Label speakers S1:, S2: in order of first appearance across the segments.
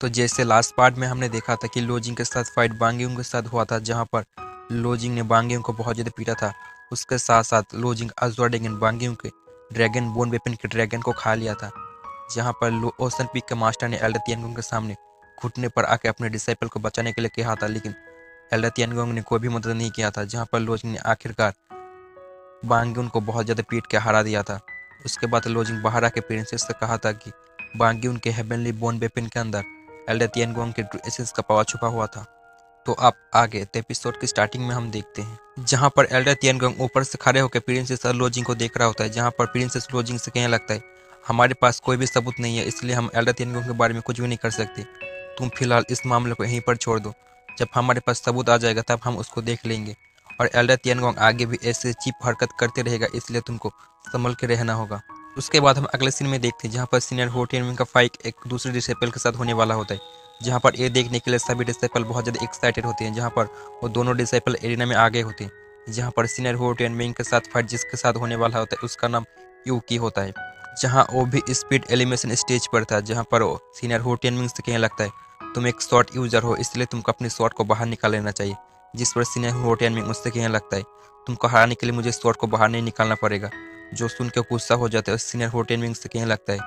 S1: तो जैसे last part में हमने देखा था कि लोजिंग के साथ फाइट बांगियों के साथ हुआ था, जहाँ पर लोजिंग ने बांगियों को बहुत ज़्यादा पीटा था। उसके साथ साथ लोजिंग अजवा ड्रैगन बांगियों के ड्रैगन बोन वेपन के ड्रैगन को खा लिया था, जहाँ पर ओशन पीक के मास्टर ने एल्डर तियानगोंग के सामने घुटने पर आके अपने डिसाइपल को बचाने के लिए कहा था, लेकिन एल्डर तियानगोंग ने कोई भी मदद नहीं किया था, जहाँ पर लोजिंग ने आखिरकार बांग्यून को बहुत ज़्यादा पीट के हरा दिया था। उसके बाद लोजिंग बाहर आके प्रिंसेस से कहा था कि बांग्यून के हेवनली बोन वेपन के अंदर एल्डर तियानगोंग के एसेंस का पावर छुपा हुआ था। तो आप आगे तो एपिसोड की स्टार्टिंग में हम देखते हैं, जहाँ पर एल्डर तियानगोंग ऊपर से खड़े होकर प्रिंसेस और लोजिंग को देख रहा होता है, जहाँ पर प्रिंसेस लोजिंग से कहने लगता है, हमारे पास कोई भी सबूत नहीं है, इसलिए हम एल्डर तियानगोंग के बारे में कुछ भी नहीं कर सकते। तुम फिलहाल इस मामले को यहीं पर छोड़ दो, जब हमारे पास सबूत आ जाएगा तब हम उसको देख लेंगे। और एल्डर तियानगोंग आगे भी ऐसे चीप हरकत करते रहेगा, इसलिए तुमको संभल के रहना होगा। उसके बाद हम अगले सीन में देखते हैं, जहाँ पर सीनियर हो टियानमिंग का फाइट एक दूसरे डिसेपल के साथ होने वाला होता है, जहाँ पर ये देखने के लिए सभी डिसेपल बहुत ज़्यादा एक्साइटेड होते हैं, जहाँ पर वो दोनों डिसेपल एरिना में आगे होते हैं। जहाँ पर सीनियर हो टियानमिंग के साथ फाइट जिसके साथ होने वाला होता है उसका नाम यूकी होता है, जहाँ वो भी स्पीड एलिमिनेशन स्टेज पर था, जहाँ पर वो सीनियर हो टियानमिंग से कहने लगता है, तुम एक शॉट यूजर हो, इसलिए तुमको अपने शॉट को बाहर निकाल लेना चाहिए। जिस पर सीनियर हो टियानमिंग उससे कहने लगता है, तुमको हराने के लिए मुझे शॉट को बाहर नहीं निकालना पड़ेगा। जो सुन के गुस्सा हो जाता है, सीनियर हो टियानमिंग से कहने लगता है,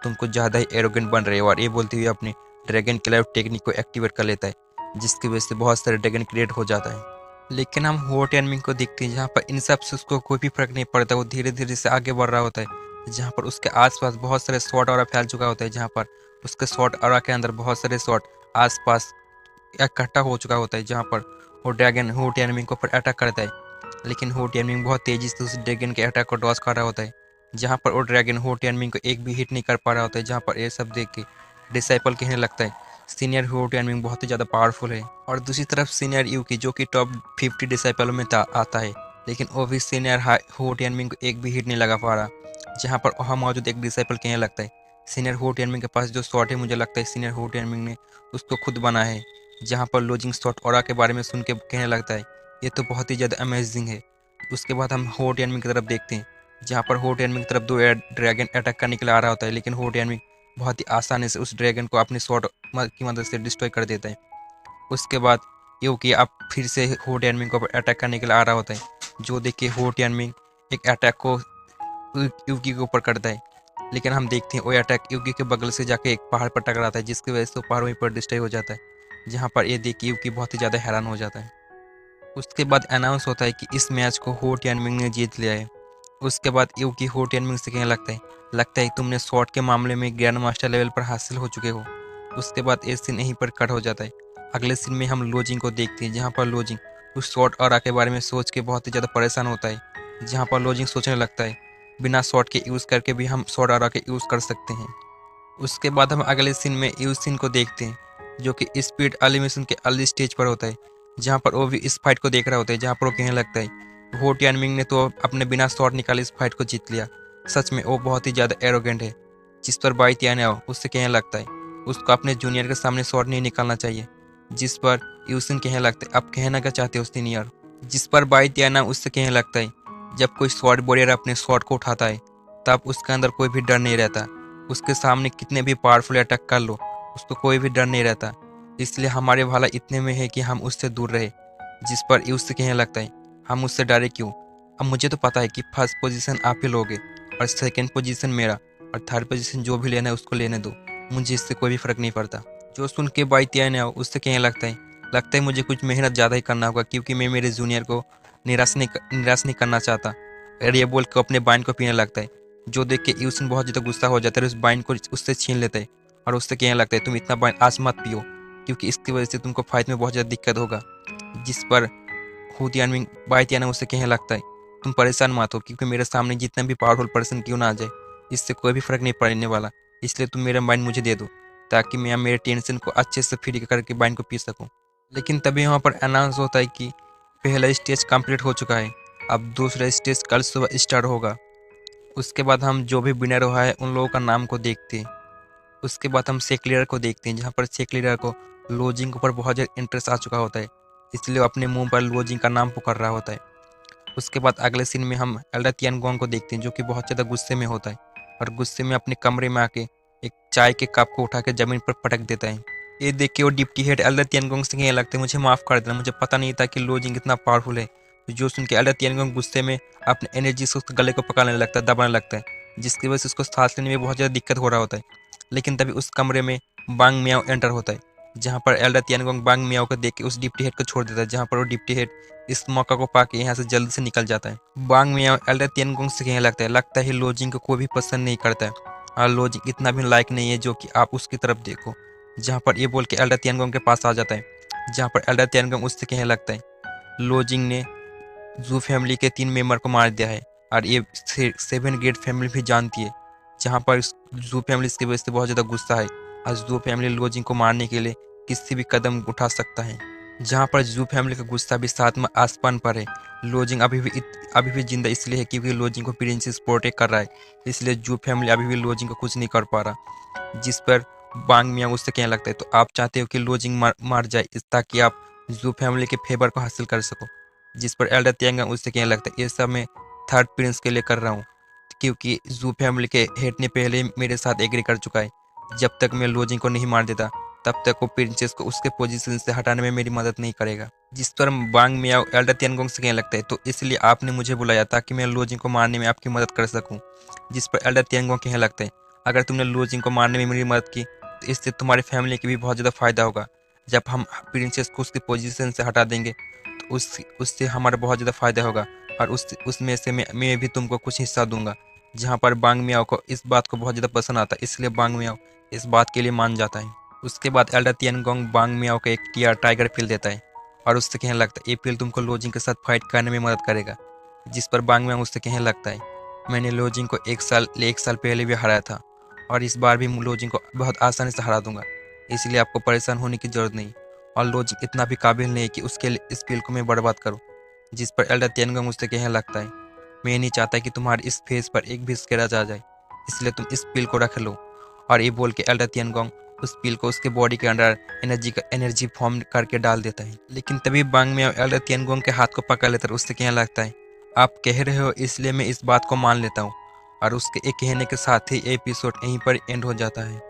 S1: तुम कुछ ज़्यादा ही एरोगेंट बन रहे हो, और ये बोलते हुए अपनी ड्रैगन किलर टेक्निक को एक्टिवेट कर लेता है, जिसकी वजह से बहुत सारे ड्रैगन क्रिएट हो जाता है। लेकिन हम हो टियानमिंग को देखते हैं, जहाँ पर इन सब से उसको कोई भी फर्क नहीं पड़ता, वो धीरे धीरे से आगे बढ़ रहा होता है, जहाँ पर उसके आसपास बहुत सारे शॉट ऑरा फैल चुका होता है, जहाँ पर उसके शॉट ऑरा के अंदर बहुत सारे शॉट आसपास इकट्ठा हो चुका होता है, जहाँ पर वो ड्रैगन हो टियानमिंग को पर अटैक करता है। लेकिन हो टियानमिंग बहुत तेजी से उस ड्रैगन के अटैक को डॉज कर रहा होता है, जहाँ पर वो ड्रैगन हो टियानमिंग को एक भी हिट नहीं कर पा रहा होता है। जहाँ पर ये सब देख के डिसाइपल कहने लगता है, सीनियर हो टियानमिंग बहुत ही ज़्यादा पावरफुल है। और दूसरी तरफ सीनियर यूकी जो कि टॉप 50 डिसाइपलों में आता है, लेकिन वो भी सीनियर हो टियानमिंग को एक भी हिट नहीं लगा पा रहा। जहाँ पर वहाँ मौजूद एक डिसाइपल कहने लगता है, सीनियर हो टियानमिंग के पास जो शॉट है, मुझे लगता है सीनियर हो टियानमिंग ने उसको खुद बना है। जहाँ पर लोजिंग शॉट ऑरा के बारे में सुन के कहने लगता है, ये तो बहुत ही ज़्यादा अमेजिंग है। उसके बाद हम हो टियानमिंग की तरफ देखते हैं, जहाँ पर हो टियानमिंग की तरफ दो ड्रैगन अटैक करने के लिए आ रहा होता है, लेकिन हो टियानमिंग बहुत ही आसानी से उस ड्रैगन को अपनी शॉट की मदद से डिस्ट्रॉय कर देता है। उसके बाद यूकी अब फिर से हो टियानमिंग को अटैक करने के लिए आ रहा होता है, जो देख के हो टियानमिंग एक अटैक को यूकी के ऊपर करता है। लेकिन हम देखते हैं वो अटैक यूकी के बगल से जाके एक पहाड़ पर टकराता है, जिसकी वजह से वो पहाड़ वहीं पर डिस्ट्रॉय हो जाता है, जहाँ पर ये देख के यूकी बहुत ही ज़्यादा हैरान हो जाता है। उसके बाद अनाउंस होता है कि इस मैच को हो टियानमिंग ने जीत लिया है। उसके बाद यूकी हो टियानमिंग से कहने लगता है तुमने शॉट के मामले में ग्रैंड मास्टर लेवल पर हासिल हो चुके हो। उसके बाद ये सीन यहीं पर कट हो जाता है। अगले सीन में हम लोजिंग को देखते हैं, जहाँ पर लोजिंग उस शॉट और के बारे में सोच के बहुत ही ज़्यादा परेशान होता है, जहाँ पर लोजिंग सोचने लगता है, बिना शॉट के यूज़ करके भी हम शॉट और के यूज़ कर सकते हैं। उसके बाद हम अगले सीन में यूज सीन को देखते हैं, जो कि स्पीड एलिमिनेशन के अर्ली स्टेज पर होता है, जहाँ पर वो भी इस फाइट को देख रहा होता है, जहाँ पर वो कहने लगता है, हो टियानमिंग ने तो अपने बिना शॉट निकाले इस फाइट को जीत लिया। सच में वो बहुत ही ज़्यादा एरोगेंट है। जिस पर बाई तियानाओ उससे कहने लगता है, उसको अपने जूनियर के सामने शॉट नहीं निकालना चाहिए। जिस पर यूसिन कहने लगता है, अब कहना क्या चाहते हो सीनियर। जिस पर बाई तियानाओ उससे कहने लगता है, जब कोई शॉट वॉरियर अपने शॉट को उठाता है तब उसके अंदर कोई भी डर नहीं रहता। उसके सामने कितने भी पावरफुल अटैक कर लो, उसको कोई भी डर नहीं रहता। इसलिए हमारे भला इतने में है कि हम उससे दूर रहे। जिस पर ये उससे कहने लगता है, हम उससे डरे क्यों, अब मुझे तो पता है कि फर्स्ट पोजीशन आप ही लोगे और सेकंड पोजीशन मेरा, और थर्ड पोजीशन जो भी लेना है उसको लेने दो, मुझे इससे कोई भी फर्क नहीं पड़ता। जो सुन के बाई तियाने आओ उससे कहने लगता है मुझे कुछ मेहनत ज़्यादा ही करना होगा, क्योंकि मैं मेरे जूनियर को निराश नहीं करना चाहता। और ये बोल के अपने बाइन को पीने लगता है, जो देख के यूसिन बहुत ज़्यादा गुस्सा हो जाता है, उस बाइन को उससे छीन लेता है और उससे कहने लगता है, तुम इतना बाइन आज मत पियो, क्योंकि इसकी वजह से तुमको फाइट में बहुत ज़्यादा दिक्कत होगा। जिस पर हुतियानविंग बाईतियाना उससे कहने लगता है, तुम परेशान मत हो, क्योंकि मेरे सामने जितना भी पावरफुल पर्सन क्यों ना आ जाए, इससे कोई भी फर्क नहीं पड़ने वाला। इसलिए तुम मेरा बाइन मुझे दे दो, ताकि मैं मेरे टेंशन को अच्छे से फ्री करके बाइन को पी सकूँ। लेकिन तभी वहाँ पर अनाउंस होता है कि पहला स्टेज कंप्लीट हो चुका है, अब दूसरा स्टेज कल सुबह स्टार्ट होगा। उसके बाद हम जो भी विनर हुआ है उन लोगों का नाम को देखते हैं। उसके बाद हम सेक लीडर को देखते हैं, जहाँ पर सेक लीडर को लोजिंग के ऊपर बहुत ज़्यादा इंटरेस्ट आ चुका होता है, इसलिए वो अपने मुंह पर लोजिंग का नाम पुकार रहा होता है। उसके बाद अगले सीन में हम एल्डर तियानगोंग को देखते हैं, जो कि बहुत ज़्यादा गुस्से में होता है और गुस्से में अपने कमरे में आके एक चाय के कप को उठा के ज़मीन पर पटक देता है। ये देख के वो डिप्टी हेड एल्डर तियानगोंग से कहने लगते हैं, मुझे माफ़ कर देना, मुझे पता नहीं था कि लो जिंग इतना पावरफुल है। जो सुन के एल्डर तियानगोंग गुस्से में अपने एनर्जी से उसके गले को पकड़ने लगता है, दबाने लगता है, जिसकी वजह से उसको सांस लेने में बहुत ज़्यादा दिक्कत हो रहा होता है। लेकिन तभी उस कमरे में बांग मियाओ एंटर होता है, जहाँ पर एल्डर तियानगोंग बांग मियाओ को देख के उस डिप्टी हेड को छोड़ देता है, जहाँ पर वो डिप्टी हेड इस मौका को पाके यहाँ से जल्दी से निकल जाता है। बांग मियाओ एल्डर तियानगोंग से कहने लगता है लो जिंग को कोई भी पसंद नहीं करता है, और लो जिंग इतना भी लायक नहीं है जो कि आप उसकी तरफ देखो। जहाँ पर ये बोल के एल्डर तियानगोंग के पास आ जाता है, जहाँ पर एल्डर तियानगोंग उससे कहने लगता है लो जिंग ने जू फैमिली के 3 मेंबर को मार दिया है, और ये 7 ग्रेट फैमिली भी जानती है, जहाँ पर जू फैमिली इसकी वजह से बहुत ज़्यादा गुस्सा है, और जू फैमिली लो जिंग को मारने के लिए किसी भी कदम उठा सकता है। जहाँ पर जू फैमिली का गुस्सा भी साथ में आसमान पर है। लो जिंग अभी भी जिंदा इसलिए है क्योंकि लो जिंग को प्रिंसेस प्रोटेक्ट कर रहा है, इसलिए जू फैमिली अभी भी लो जिंग को कुछ नहीं कर पा रहा। जिस पर बांग मियाँ उससे कहने लगता है, तो आप चाहते हो कि लो जिंग मार जाए ताकि आप जू फैमिली के फेवर को हासिल कर सको। जिस पर एल्डर तियांगा उससे कहने लगता है, ये सब मैं थर्ड प्रिंस के लिए कर रहा हूँ, क्योंकि जू फैमिली के हेड ने पहले मेरे साथ एग्री कर चुका है, जब तक मैं लो जिंग को नहीं मार देता तब तक वो प्रिंसेस को उसके पोजीशन से हटाने में मेरी मदद नहीं करेगा। जिस पर बांग मियाओ एल्डर तियानगोंग से कहने लगता है, तो इसलिए आपने मुझे बुलाया ताकि मैं लो जिंग को मारने में आपकी मदद कर सकूं। जिस पर एल्डर तियानगोंग कहने लगता है, अगर तुमने लो जिंग को मारने में मेरी मदद की तो इससे तुम्हारी फैमिली की भी बहुत ज़्यादा फायदा होगा। जब हम प्रिंसेस को उसकी पोजीशन से हटा देंगे तो उससे हमारा बहुत ज़्यादा फायदा होगा, और उसमें से मैं भी तुमको कुछ हिस्सा दूंगा। जहाँ पर बांग मियाओ को इस बात को बहुत ज़्यादा पसंद आता है, इसलिए बांग मियाओ इस बात के लिए मान जाता है। उसके बाद एल्डर तियानगोंग बांग मियाओ को एक टाइगर पिल देता है, और उससे कहने लगता है, ये पिल तुमको लो जिंग के साथ फाइट करने में मदद करेगा। जिस पर बांग मियाओ उससे कहने लगता है, मैंने लो जिंग को एक साल पहले भी हराया था, और इस बार भी लो जिंग को बहुत आसानी से हरा दूंगा, इसलिए आपको परेशान होने की जरूरत नहीं, और लो जिंग इतना भी काबिल नहीं है कि उसके लिए इस पिल को मैं बर्बाद करूँ। जिस पर एल्डर तियानगोंग उससे कहने लगता है, मैं नहीं चाहता कि तुम्हारे इस फेस पर एक भी स्क्रैच आ जाए, इसलिए तुम इस पिल को रख लो। और ये बोल के एल्डर तियानगोंग उस पिल को उसके बॉडी के अंदर एनर्जी फॉर्म करके डाल देता है। लेकिन तभी बांग में एल्डर तियानगोंग के हाथ को पकड़ लेता है, उससे कहने लगता है, आप कह रहे हो इसलिए मैं इस बात को मान लेता हूँ। और उसके एक कहने के साथ ही एपिसोड यहीं पर एंड हो जाता है।